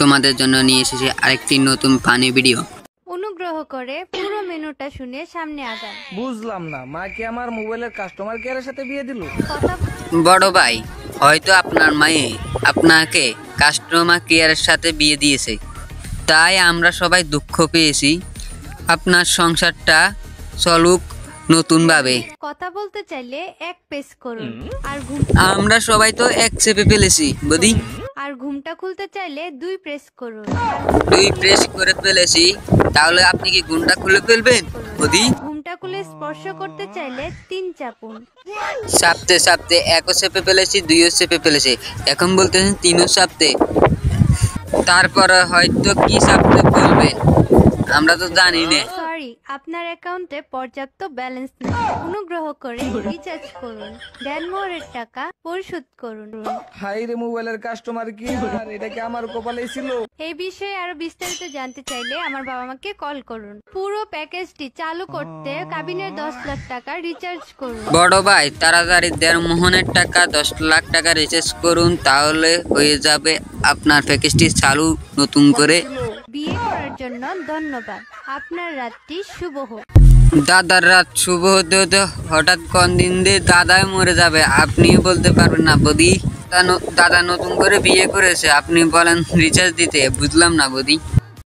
তোমাদের জন্য নিয়ে এসেছি আরেকটি নতুন ফানি ভিডিও। অনুগ্রহ করে পুরো মেনুটা শুনে সামনে আগান। বুঝলাম না, মা কি আমার মোবাইলের কাস্টমার কেয়ারের সাথে বিয়ে দিল? কথা বড় ভাই, হয়তো আপনার মায়ে আপনাকে কাস্টমার কেয়ারের সাথে বিয়ে দিয়েছে, তাই আমরা সবাই দুঃখ পেয়েছি। আপনার সংসারটা চলুক নতুনভাবে। কথা বলতে চাইলে এক পেস করুন, আমরা সবাই তো এক চেপে ফেলেছি বদি। আর ঘুমটা খুলতে চাইলে 2 প্রেস করুন। 2 প্রেস করে ফেলেছি, তাহলে আপনি কি গুণটা খুলে ফেলবেন বদি? ঘুমটা খুলে স্পর্শ করতে চাইলে 3 চাপুন। চাপতে চাপতে 1ও চেপে ফেলেছি, 2ও চেপে ফেলেছি, এখন বলতেছেন 3ও চাপতে। তারপরে হয়তো কি চাপতে বলবেন, আমরা তো জানি না। সরি, আপনার অ্যাকাউন্টে পর্যাপ্ত ব্যালেন্স নেই। অনুগ্রহ করে রিচার্জ করুন, দেনমোহরের টাকা পরিশোধ করুন। হাই রে, মোবাইলের কাস্টমার কি আর এটা কি আমার কপালে ছিল? এই বিষয়ে আরো বিস্তারিত জানতে চাইলে আমার বাবা মাকে কল করুন। পুরো প্যাকেজটি চালু করতে কাবিনের 10 লাখ টাকা রিচার্জ করুন। বড় ভাই, তাড়াতাড়ি 1.5 মোহনের টাকা 10 লাখ টাকা রিচার্জ করুন, তাহলে হয়ে যাবে আপনার প্যাকেজটি চালু নতুন করে। বিয়ে করার জন্য ধন্যবাদ। আপনার রাতটি শুভ হোক। দাদার রাত শুভ হতে হতে হঠাৎ কোন দিন দিয়ে দাদাই মরে যাবে, আপনি বলতে পারবেন না বদি। দাদা নতুন করে বিয়ে করেছে, আপনি বলেন রিচার্জ দিতে, বুঝলাম না বদি।